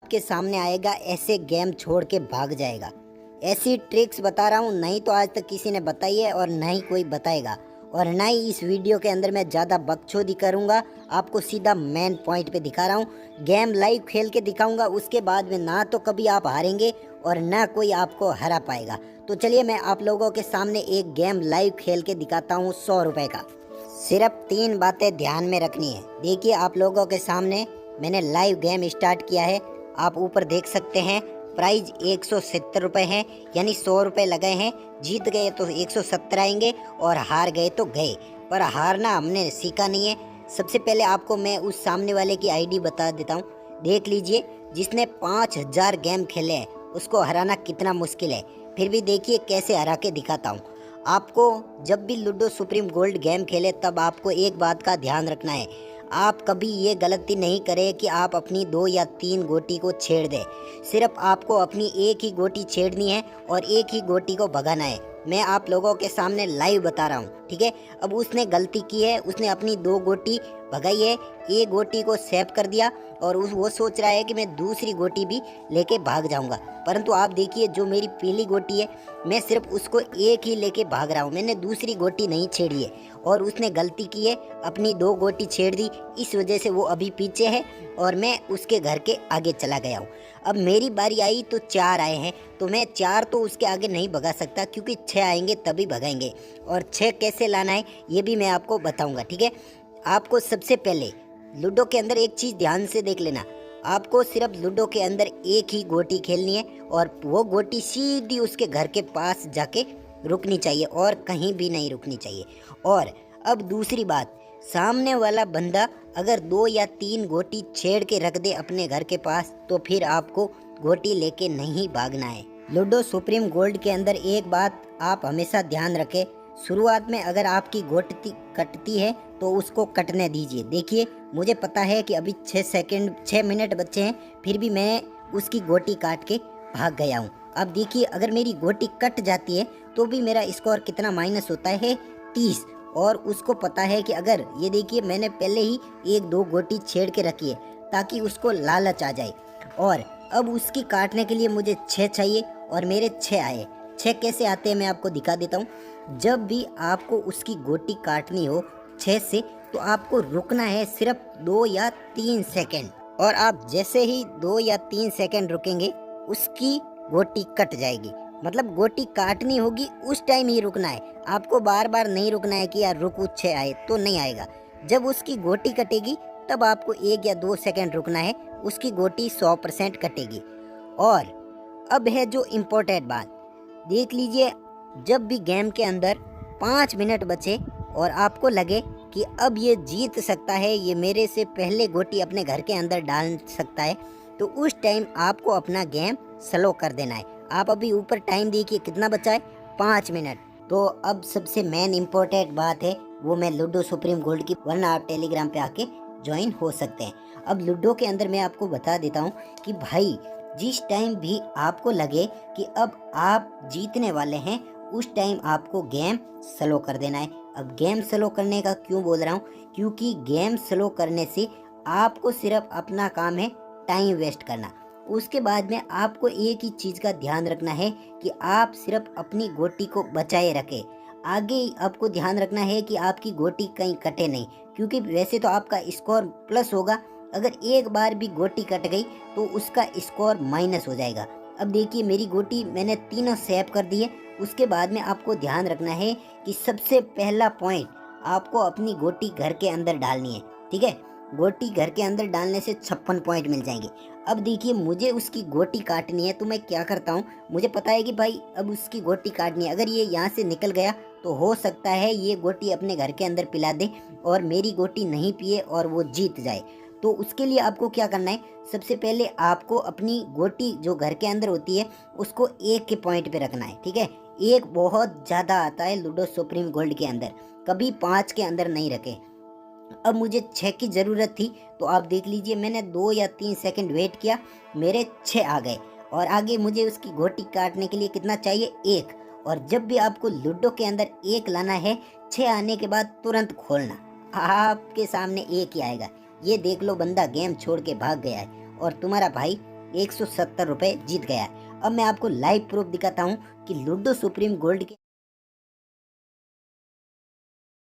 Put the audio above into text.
के सामने आएगा ऐसे गेम छोड़ के भाग जाएगा। ऐसी ट्रिक्स बता रहा हूँ, नहीं तो आज तक किसी ने बताई है और ना ही कोई बताएगा। और ना ही इस वीडियो के अंदर मैं ज़्यादा बकचोदी करूँगा, आपको सीधा मेन पॉइंट पे दिखा रहा हूँ। गेम लाइव खेल के दिखाऊँगा, उसके बाद में ना तो कभी आप हारेंगे और ना कोई आपको हरा पाएगा। तो चलिए मैं आप लोगों के सामने एक गेम लाइव खेल के दिखाता हूँ 100 रुपये का। सिर्फ 3 बातें ध्यान में रखनी है। देखिए आप लोगों के सामने मैंने लाइव गेम स्टार्ट किया है। आप ऊपर देख सकते हैं प्राइज 170 रुपये है, यानी 100 रुपये लगाए हैं। जीत गए तो 170 आएंगे और हार गए तो गए। पर हारना हमने सीखा नहीं है। सबसे पहले आपको मैं उस सामने वाले की आईडी बता देता हूँ। देख लीजिए, जिसने 5000 गेम खेले हैं उसको हराना कितना मुश्किल है। फिर भी देखिए कैसे हरा के दिखाता हूँ आपको। जब भी लूडो सुप्रीम गोल्ड गेम खेले तब आपको एक बात का ध्यान रखना है, आप कभी ये गलती नहीं करें कि आप अपनी 2 या 3 गोटी को छेड़ दें। सिर्फ आपको अपनी एक ही गोटी छेड़नी है और एक ही गोटी को भगाना है। मैं आप लोगों के सामने लाइव बता रहा हूँ, ठीक है। अब उसने गलती की है, उसने अपनी 2 गोटी भगाई है, एक गोटी को सेव कर दिया और वो सोच रहा है कि मैं दूसरी गोटी भी लेके भाग जाऊंगा। परंतु आप देखिए, जो मेरी पहली गोटी है मैं सिर्फ उसको एक ही लेके भाग रहा हूँ, मैंने दूसरी गोटी नहीं छेड़ी है। और उसने गलती की है, अपनी 2 गोटी छेड़ दी, इस वजह से वो अभी पीछे है और मैं उसके घर के आगे चला गया हूँ। अब मेरी बारी आई तो 4 आए हैं, तो मैं 4 तो उसके आगे नहीं भगा सकता, क्योंकि 6 आएंगे तभी भगाएंगे। और 6 कैसे लाना है ये भी मैं आपको बताऊंगा, ठीक है। आपको सबसे पहले लूडो के अंदर एक चीज़ ध्यान से देख लेना, आपको सिर्फ लूडो के अंदर एक ही गोटी खेलनी है और वो गोटी सीधी उसके घर के पास जाके रुकनी चाहिए और कहीं भी नहीं रुकनी चाहिए। और अब दूसरी बात, सामने वाला बंदा अगर 2 या 3 गोटी छेड़ के रख दे अपने घर के पास तो फिर आपको गोटी लेके नहीं भागना है। लूडो सुप्रीम गोल्ड के अंदर एक बात आप हमेशा ध्यान रखें, शुरुआत में अगर आपकी गोटी कटती है तो उसको कटने दीजिए। देखिए मुझे पता है कि अभी 6 मिनट बचे हैं, फिर भी मैं उसकी गोटी काट के भाग गया हूँ। अब देखिए, अगर मेरी गोटी कट जाती है तो भी मेरा स्कोर कितना माइनस होता है, 30। और उसको पता है कि अगर ये देखिए मैंने पहले ही 1-2 गोटी छेड़ के रखी है ताकि उसको लालच आ जाए। और अब उसकी काटने के लिए मुझे 6 चाहिए और मेरे 6 आए। 6 कैसे आते हैं मैं आपको दिखा देता हूँ। जब भी आपको उसकी गोटी काटनी हो 6 से, तो आपको रुकना है सिर्फ 2 या 3 सेकेंड। और आप जैसे ही 2 या 3 सेकेंड रुकेंगे उसकी गोटी कट जाएगी। मतलब गोटी काटनी होगी उस टाइम ही रुकना है, आपको बार बार नहीं रुकना है कि यार रुक 6 आए, तो नहीं आएगा। जब उसकी गोटी कटेगी तब आपको 1 या 2 सेकेंड रुकना है, उसकी गोटी 100% कटेगी। और अब है जो इम्पोर्टेंट बात, देख लीजिए, जब भी गेम के अंदर 5 मिनट बचे और आपको लगे कि अब ये जीत सकता है, ये मेरे से पहले गोटी अपने घर के अंदर डाल सकता है, तो उस टाइम आपको अपना गेम स्लो कर देना है। आप अभी ऊपर टाइम देखिए कितना बचा है, 5 मिनट। तो अब सबसे मेन इम्पोर्टेंट बात है वो मैं लूडो सुप्रीम गोल्ड की, वरना आप टेलीग्राम पे आके ज्वाइन हो सकते हैं। अब लूडो के अंदर मैं आपको बता देता हूँ कि भाई जिस टाइम भी आपको लगे कि अब आप जीतने वाले हैं, उस टाइम आपको गेम स्लो कर देना है। अब गेम स्लो करने का क्यों बोल रहा हूँ, क्योंकि गेम स्लो करने से आपको सिर्फ अपना काम है टाइम वेस्ट करना। उसके बाद में आपको एक ही चीज़ का ध्यान रखना है कि आप सिर्फ अपनी गोटी को बचाए रखें। आगे आपको ध्यान रखना है कि आपकी गोटी कहीं कटे नहीं, क्योंकि वैसे तो आपका स्कोर प्लस होगा, अगर एक बार भी गोटी कट गई तो उसका स्कोर माइनस हो जाएगा। अब देखिए मेरी गोटी मैंने तीनों सेव कर दी है। उसके बाद में आपको ध्यान रखना है कि सबसे पहला पॉइंट, आपको अपनी गोटी घर के अंदर डालनी है, ठीक है। गोटी घर के अंदर डालने से 56 पॉइंट मिल जाएंगे। अब देखिए मुझे उसकी गोटी काटनी है, तो मैं क्या करता हूँ, मुझे पता है कि भाई अब उसकी गोटी काटनी है, अगर ये यहाँ से निकल गया तो हो सकता है ये गोटी अपने घर के अंदर पिला दे और मेरी गोटी नहीं पिए और वो जीत जाए। तो उसके लिए आपको क्या करना है, सबसे पहले आपको अपनी गोटी जो घर के अंदर होती है उसको 1 के पॉइंट पे रखना है, ठीक है। 1 बहुत ज़्यादा आता है लूडो सुप्रीम गोल्ड के अंदर, कभी 5 के अंदर नहीं रखे। अब मुझे 6 की ज़रूरत थी, तो आप देख लीजिए मैंने 2 या 3 सेकंड वेट किया, मेरे 6 आ गए। और आगे मुझे उसकी गोटी काटने के लिए कितना चाहिए, 1। और जब भी आपको लूडो के अंदर 1 लाना है, 6 आने के बाद तुरंत खोलना, आपके सामने 1 ही आएगा। ये देख लो बंदा गेम छोड़ के भाग गया है और तुम्हारा भाई 170 रुपये जीत गया है। अब मैं आपको लाइव प्रूफ दिखाता हूँ कि लूडो सुप्रीम गोल्ड के